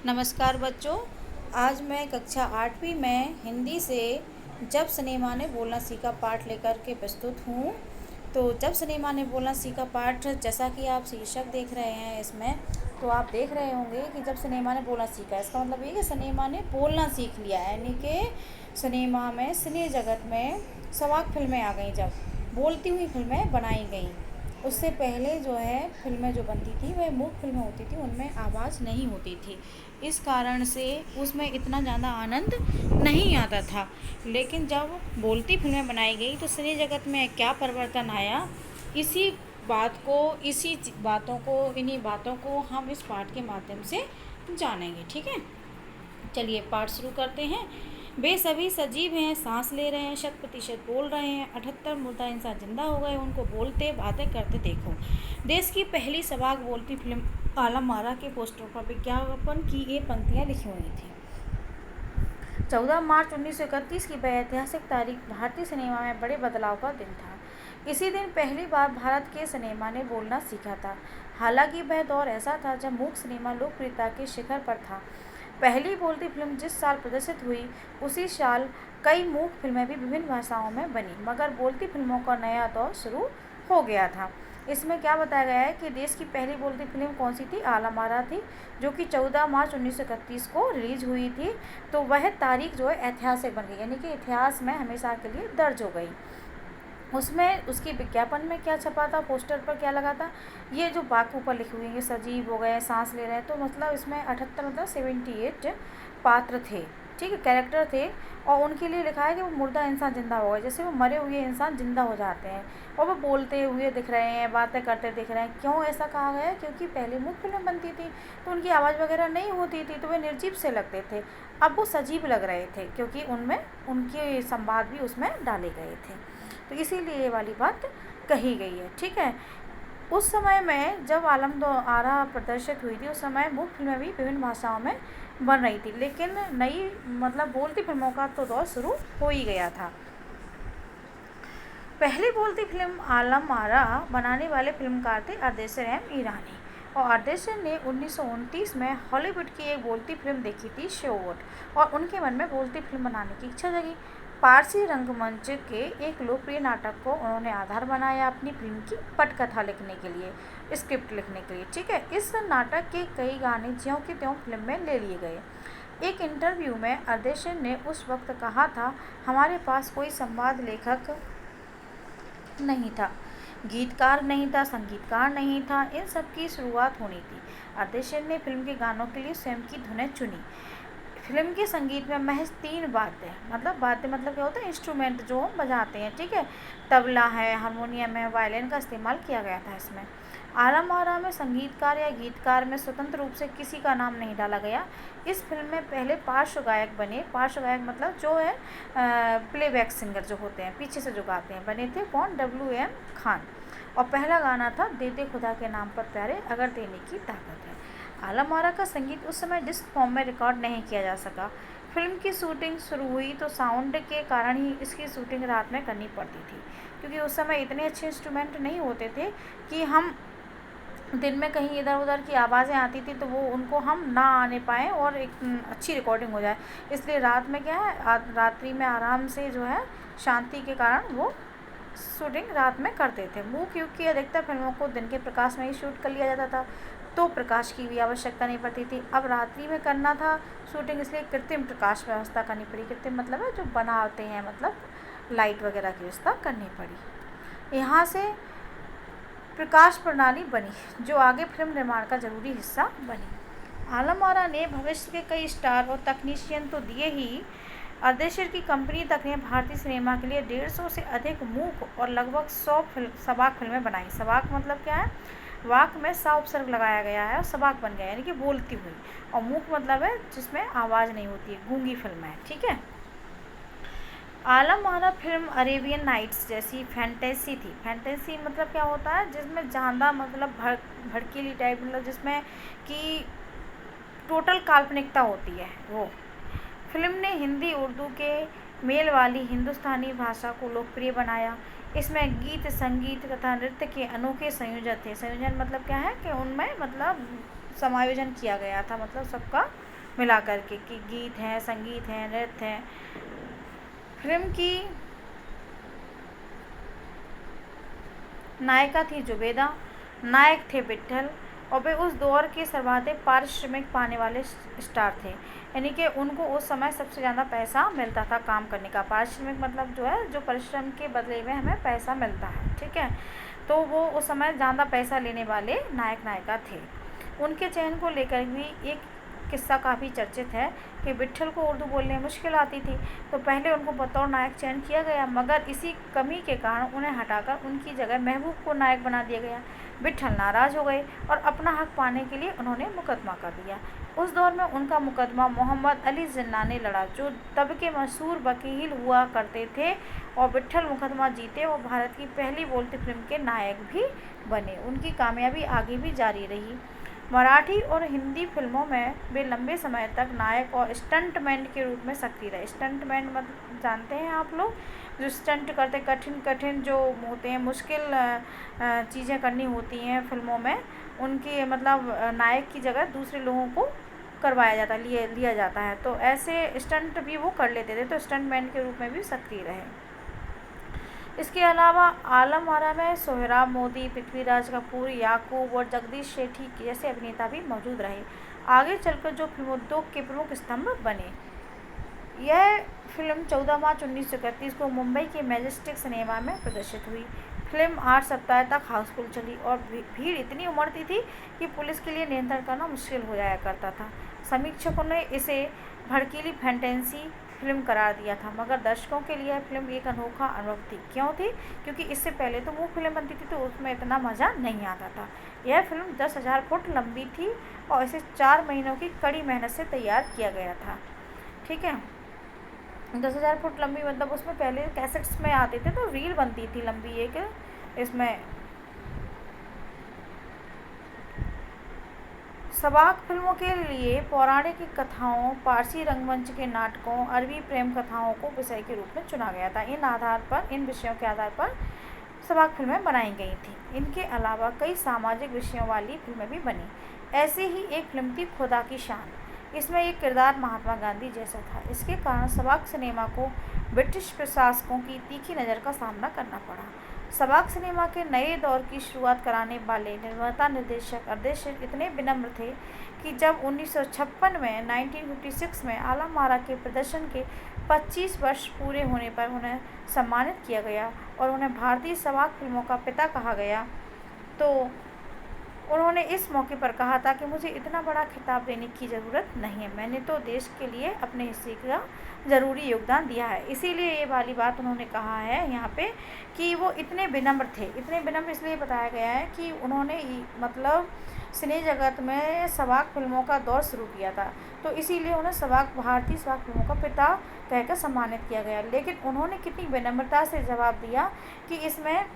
नमस्कार बच्चों। आज मैं कक्षा 8वीं में हिंदी से जब सिनेमा ने बोलना सीखा पाठ लेकर के प्रस्तुत हूँ। तो जब सिनेमा ने बोलना सीखा पाठ, जैसा कि आप शीर्षक देख रहे हैं इसमें, तो आप देख रहे होंगे कि जब सिनेमा ने बोलना सीखा, इसका मतलब ये कि सिनेमा ने बोलना सीख लिया, यानी कि सिनेमा में, सिने जगत में सवाक फिल्में आ गई, जब बोलती हुई फिल्में बनाई गई। उससे पहले जो है फिल्में जो बनती थी वह मूक फिल्में होती थी, उनमें आवाज़ नहीं होती थी, इस कारण से उसमें इतना ज़्यादा आनंद नहीं आता था। लेकिन जब बोलती फिल्में बनाई गई तो सिने जगत में क्या परिवर्तन आया, इसी बात को, इन्हीं बातों को हम इस पाठ के माध्यम से जानेंगे। ठीक है, चलिए पाठ शुरू करते हैं। वे सभी सजीव हैं, सांस ले रहे हैं, 100% बोल रहे हैं, 78 मुर्दा इंसान जिंदा हो गए, उनको बोलते बातें करते देखो। देश की पहली सवाक बोलती फिल्म आलम आरा के पोस्टर पर विज्ञापन की ये पंक्तियाँ लिखी हुई थी। 14 मार्च 1931 की वह ऐतिहासिक तारीख भारतीय सिनेमा में बड़े बदलाव का दिन था। इसी दिन पहली बार भारत के सिनेमा ने बोलना सीखा था। हालांकि वह दौर ऐसा था जब मूक सिनेमा लोकप्रियता के शिखर पर था। पहली बोलती फिल्म जिस साल प्रदर्शित हुई, उसी साल कई मूक फिल्में भी विभिन्न भाषाओं में बनी, मगर बोलती फिल्मों का नया दौर शुरू हो गया था। इसमें क्या बताया गया है कि देश की पहली बोलती फिल्म कौन सी थी? आलम आरा थी, जो कि 14 मार्च 1931 को रिलीज हुई थी। तो वह तारीख जो है ऐतिहासिक बन गई, यानी कि इतिहास में हमेशा के लिए दर्ज हो गई। उसमें उसकी विज्ञापन में क्या छपा था, पोस्टर पर क्या लगा था, ये जो बात ऊपर लिखी हुई है, सजीव हो गए, सांस ले रहे हैं, तो मतलब इसमें 78 मतलब 78 पात्र थे, ठीक है, कैरेक्टर थे, और उनके लिए लिखा है कि वो मुर्दा इंसान जिंदा हो गए, जैसे वो मरे हुए इंसान जिंदा हो जाते हैं और वो बोलते हुए दिख रहे हैं, बातें करते दिख रहे हैं। क्यों ऐसा कहा गया है? क्योंकि पहले मूक फिल्म बनती थी तो उनकी आवाज़ वगैरह नहीं होती थी, तो वे निर्जीव से लगते थे। अब वो सजीव लग रहे थे क्योंकि उनमें उनके संवाद भी उसमें डाले गए थे, तो इसीलिए ये वाली बात कही गई है। ठीक है, उस समय में जब आलम आरा प्रदर्शित हुई थी, उस समय मूक फिल्में भी विभिन्न भाषाओं में बन रही थी, लेकिन नई मतलब बोलती फिल्मों का तो दौर शुरू हो ही गया था। पहली बोलती फिल्म आलम आरा बनाने वाले फिल्मकार थे अर्देशर एम ईरानी, और अर्देशर ने 1929 में हॉलीवुड की एक बोलती फिल्म देखी थी शोवोट, और उनके मन में बोलती फिल्म बनाने की इच्छा जगी। पारसी रंगमंच के एक लोकप्रिय नाटक को उन्होंने आधार बनाया अपनी फिल्म की पटकथा लिखने के लिए, स्क्रिप्ट लिखने के लिए। ठीक है, इस नाटक के कई गाने ज्यों के त्यों फिल्म में ले लिए गए। एक इंटरव्यू में अर्देशर ने उस वक्त कहा था, हमारे पास कोई संवाद लेखक नहीं था, गीतकार नहीं था, संगीतकार नहीं था, इन सब की शुरुआत होनी थी। अर्देशर ने फिल्म के गानों के लिए स्वयं की धुनें चुनी। फिल्म के संगीत में महज 3 वाद्य मतलब क्या होता है, इंस्ट्रूमेंट जो हम बजाते हैं, ठीक है, तबला है, हारमोनियम है, वायलिन का इस्तेमाल किया गया था इसमें। आलम आरा में संगीतकार या गीतकार में स्वतंत्र रूप से किसी का नाम नहीं डाला गया। इस फिल्म में पहले पार्श्व गायक बने, पार्श्व गायक मतलब जो है प्लेबैक सिंगर जो होते हैं, पीछे से जो गाते हैं, बने थे कौन? WM खान, और पहला गाना था दे दे खुदा के नाम पर प्यारे, अगर देने की ताकत है। आलम आरा का संगीत उस समय डिस्क फॉर्म में रिकॉर्ड नहीं किया जा सका। फिल्म की शूटिंग शुरू हुई तो साउंड के कारण ही इसकी शूटिंग रात में करनी पड़ती थी, क्योंकि उस समय इतने अच्छे इंस्ट्रूमेंट नहीं होते थे कि हम दिन में कहीं इधर उधर की आवाज़ें आती थी तो वो उनको हम ना आने पाएँ और एक अच्छी रिकॉर्डिंग हो जाए। इसलिए रात में क्या है, रात्रि में आराम से जो है शांति के कारण वो शूटिंग रात में करते थे। मूक युग की अधिकतर फिल्मों को दिन के प्रकाश में ही शूट कर लिया जाता था, तो प्रकाश की भी आवश्यकता नहीं पड़ती थी। अब रात्रि में करना था शूटिंग, इसलिए कृत्रिम प्रकाश व्यवस्था करनी पड़ी। कृत्रिम मतलब है जो बनाते हैं, मतलब लाइट वगैरह की व्यवस्था करनी पड़ी। यहाँ से प्रकाश प्रणाली बनी जो आगे फिल्म निर्माण का जरूरी हिस्सा बनी। आलम आरा ने भविष्य के कई स्टार और तकनीशियन तो दिए ही, अर्देशर की कंपनी तक ने भारतीय सिनेमा के लिए 150 से अधिक मूक और लगभग 100 सबाक फिल्में बनाई। सबाक मतलब क्या है? वाक में सा उपसर्ग लगाया गया है और सबाक बन गया, यानी कि बोलती हुई, और मूक मतलब है जिसमें आवाज़ नहीं होती है, गूंगी फिल्म है। ठीक है, Alam Ara film Arabian nights जैसी फैंटेसी थी। फैंटेसी मतलब क्या होता है? जिसमें जानदा मतलब भड़कीली टाइप, मतलब जिसमें कि टोटल काल्पनिकता होती है। वो फिल्म ने हिंदी उर्दू के मेल वाली हिंदुस्तानी भाषा को लोकप्रिय बनाया। इसमें गीत, संगीत तथा नृत्य के अनोखे संयोजन थे। संयोजन मतलब क्या है कि उनमें मतलब समायोजन किया गया था, मतलब सबका मिला करके कि गीत हैं, संगीत हैं, नृत्य हैं। फिल्म की नायिका थी जुबेदा, नायक थे विट्ठल, और वे उस दौर के सर्वाधिक पारिश्रमिक पाने वाले स्टार थे। यानी कि उनको उस समय सबसे ज़्यादा पैसा मिलता था काम करने का। पारिश्रमिक मतलब जो है, जो परिश्रम के बदले में हमें पैसा मिलता है, ठीक है। तो वो उस समय ज़्यादा पैसा लेने वाले नायक नायिका थे। उनके चयन को लेकर भी एक किस्सा काफ़ी चर्चित है कि विट्ठल को उर्दू बोलने में मुश्किल आती थी, तो पहले उनको बतौर नायक चयन किया गया, मगर इसी कमी के कारण उन्हें हटाकर उनकी जगह महबूब को नायक बना दिया गया। विट्ठल नाराज़ हो गए और अपना हक पाने के लिए उन्होंने मुकदमा कर दिया। उस दौर में उनका मुकदमा मोहम्मद अली जिन्ना ने लड़ा, जो तब के मशहूर वकील हुआ करते थे, और विट्ठल मुकदमा जीते और भारत की पहली बोलती फिल्म के नायक भी बने। उनकी कामयाबी आगे भी जारी रही। मराठी और हिंदी फिल्मों में वे लंबे समय तक नायक और स्टंटमैन के रूप में सक्रिय रहे। स्टंटमैन मतलब जानते हैं आप लोग, जो स्टंट करते, कठिन कठिन जो होते हैं, मुश्किल चीज़ें करनी होती हैं फिल्मों में, उनके मतलब नायक की जगह दूसरे लोगों को करवाया जाता, लिया जाता है। तो ऐसे स्टंट भी वो कर लेते थे, तो स्टंटमैन के रूप में भी सक्रिय रहे। इसके अलावा आलम आरा में सोहराब मोदी, पृथ्वीराज कपूर, याकूब और जगदीश सेठी जैसे अभिनेता भी मौजूद रहे। आगे चलकर जो फिल्मोद्योग के प्रमुख स्तंभ बने। यह फिल्म 14 मार्च 1931 को मुंबई के मैजेस्टिक सिनेमा में प्रदर्शित हुई। फिल्म 8 सप्ताह तक हाउसफुल चली और भीड़ इतनी उमड़ती थी कि पुलिस के लिए नियंत्रण करना मुश्किल हो जाया करता था। समीक्षकों ने इसे भड़कीली फैंटेसी फिल्म करार दिया था, मगर दर्शकों के लिए यह फिल्म एक अनोखा अनुभव थी। क्यों थी? क्योंकि इससे पहले तो वो फिल्म बनती थी तो उसमें इतना मज़ा नहीं आता था। यह फिल्म 10,000 फुट लंबी थी और इसे 4 महीनों की कड़ी मेहनत से तैयार किया गया था, ठीक है। 10,000 फुट लंबी मतलब उसमें पहले कैसेट्स में आते थे तो रील बनती थी लंबी एक, इसमें सबाक फिल्मों के लिए पौराणिक कथाओं, पारसी रंगमंच के नाटकों, अरबी प्रेम कथाओं को विषय के रूप में चुना गया था। इन विषयों के आधार पर सबाक फिल्में बनाई गई थी। इनके अलावा कई सामाजिक विषयों वाली फिल्में भी बनी। ऐसे ही एक फिल्म थी खुदा की शान। इसमें एक किरदार महात्मा गांधी जैसा था। इसके कारण सबाक सिनेमा को ब्रिटिश प्रशासकों की तीखी नज़र का सामना करना पड़ा। सबाक सिनेमा के नए दौर की शुरुआत कराने वाले निर्माता निर्देशक अर्देशिर इतने विनम्र थे कि जब 1956 में 1956 में आलम आरा के प्रदर्शन के 25 वर्ष पूरे होने पर उन्हें सम्मानित किया गया और उन्हें भारतीय सबाक फिल्मों का पिता कहा गया, तो उन्होंने इस मौके पर कहा था कि मुझे इतना बड़ा खिताब देने की ज़रूरत नहीं है, मैंने तो देश के लिए अपने हिस्से का ज़रूरी योगदान दिया है। इसीलिए ये वाली बात उन्होंने कहा है यहाँ पे कि वो इतने विनम्र थे। इतने विनम्र इसलिए बताया गया है कि उन्होंने मतलब सिने जगत में सबाक फिल्मों का दौर शुरू किया था, तो इसीलिए उन्हें भारतीय सबाक फिल्मों का पिता कहकर सम्मानित किया गया। लेकिन उन्होंने कितनी विनम्रता से जवाब दिया कि इसमें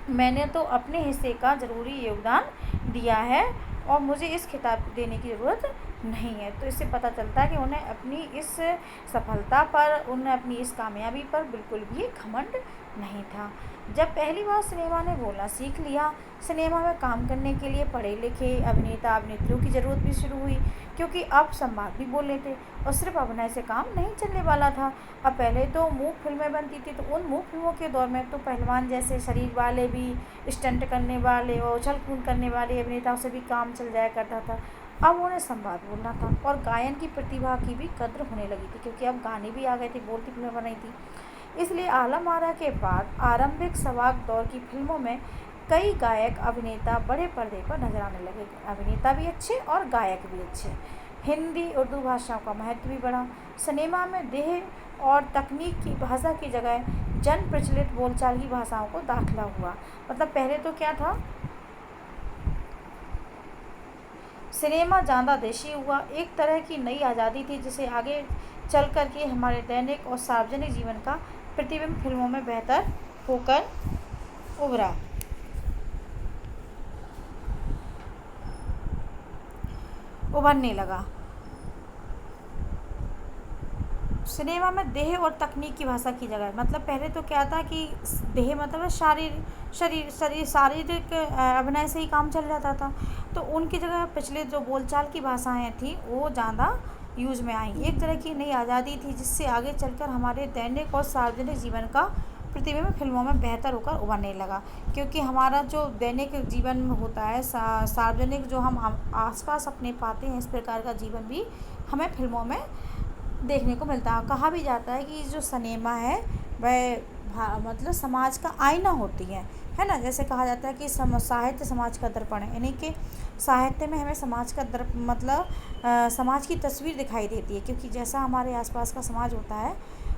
मैंने तो अपने हिस्से का ज़रूरी योगदान दिया है और मुझे इस खिताब देने की ज़रूरत नहीं है। तो इससे पता चलता है कि उन्हें अपनी इस सफलता पर, उन्हें अपनी इस कामयाबी पर बिल्कुल भी घमंड नहीं था। जब पहली बार सिनेमा ने बोलना सीख लिया, सिनेमा में काम करने के लिए पढ़े लिखे अभिनेता अभिनेत्रियों की ज़रूरत भी शुरू हुई, क्योंकि अब संवाद भी बोल लेते और सिर्फ अभिनय से काम नहीं चलने वाला था। अब पहले तो मूक फिल्में बनती थी, तो उन मूक फिल्मों के दौर में तो पहलवान जैसे शरीर वाले भी, स्टंट करने वाले और उछल कूद करने वाले अभिनेताओं से भी काम चल जाया करता था। अब उन्हें संवाद बोलना था और गायन की प्रतिभा की भी कद्र होने लगी थी, क्योंकि अब गाने भी आ गए थे, बोलती फिल्में बनाई थी। इसलिए आलम आरा के बाद आरंभिक सबाक दौर की फिल्मों में कई गायक अभिनेता बड़े पर्दे पर नजर आने लगे। अभिनेता भी अच्छे और गायक भी अच्छे। हिंदी उर्दू भाषाओं का महत्व भी बढ़ा। सिनेमा में देह और तकनीक की भाषा की जगह जन प्रचलित बोलचाल की भाषाओं को दाखिला हुआ। मतलब पहले तो क्या था, सिनेमा ज़्यादा देशी हुआ, एक तरह की नई आज़ादी थी जिसे आगे चल कर के हमारे दैनिक और सार्वजनिक जीवन का प्रतिबिंब फिल्मों में बेहतर होकर उभरने लगा। सिनेमा में देह और तकनीक की भाषा की जगह, मतलब पहले तो क्या था कि देह मतलब शारीरिक अभिनय से ही काम चल जाता था, तो उनकी जगह पिछले जो बोलचाल की भाषाएं थी वो ज़्यादा यूज में आई। एक तरह की नई आज़ादी थी जिससे आगे चलकर हमारे दैनिक और सार्वजनिक जीवन का प्रतिबिंब फिल्मों में बेहतर होकर उभरने लगा। क्योंकि हमारा जो दैनिक जीवन में होता है, सार्वजनिक जो हम आसपास अपने पाते हैं, इस प्रकार का जीवन भी हमें फिल्मों में देखने को मिलता है। कहा भी जाता है कि जो सिनेमा है वह मतलब समाज का आईना होती है ना। जैसे कहा जाता है कि साहित्य समाज का दर्पण है, यानी कि साहित्य में हमें समाज का मतलब समाज की तस्वीर दिखाई देती है, क्योंकि जैसा हमारे आसपास का समाज होता है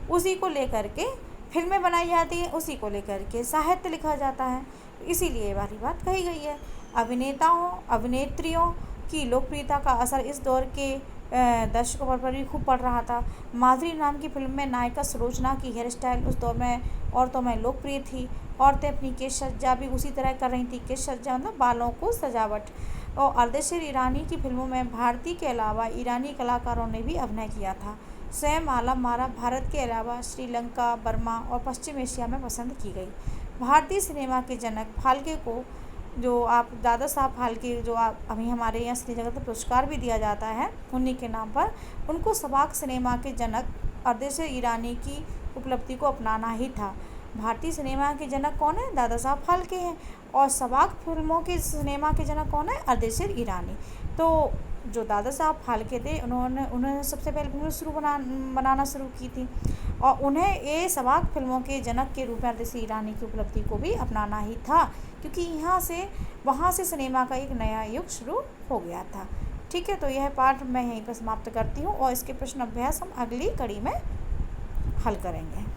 उसी को लेकर के फिल्में बनाई जाती हैं, उसी को लेकर के साहित्य लिखा जाता है। इसीलिए ये वाली बात कही गई है। अभिनेताओं अभिनेत्रियों की लोकप्रियता का असर इस दौर के दर्शकों पर भी खूब पड़ रहा था। माधुरी नाम की फिल्म में नायिका सरोजना की हेयर स्टाइल उस दौर में औरतों में लोकप्रिय थी। औरतें अपनी केश सज्जा भी उसी तरह कर रही थी। केश सज्जा मतलब बालों को सजावट। और अर्देशीर ईरानी की फिल्मों में भारतीय के अलावा ईरानी कलाकारों ने भी अभिनय किया था। स्वयं आलम आरा भारत के अलावा श्रीलंका, बर्मा और पश्चिम एशिया में पसंद की गई। भारतीय सिनेमा के जनक फाल्के को, जो आप दादा साहब फाल्के, जो आप अभी हमारे यहाँ सिने जगत में पुरस्कार भी दिया जाता है उन्हीं के नाम पर, उनको सबाक सिनेमा के जनक अर्देशीर ईरानी की उपलब्धि को अपनाना ही था। भारतीय सिनेमा के जनक कौन है? दादा साहब फाल्के हैं। और सबाक फिल्मों के सिनेमा के जनक कौन है? अर्देशीर ईरानी। तो जो दादा साहब फाल्के थे उन्होंने सबसे पहले फिल्में बनाना शुरू की थी, और उन्हें ये सबाक फिल्मों के जनक के रूप में अर्देशीर ईरानी की उपलब्धि को भी अपनाना ही था, क्योंकि यहाँ से वहाँ से सिनेमा का एक नया युग शुरू हो गया था। ठीक है, तो यह पाठ मैं यहीं पर समाप्त करती हूँ और इसके प्रश्न अभ्यास हम अगली कड़ी में हल करेंगे।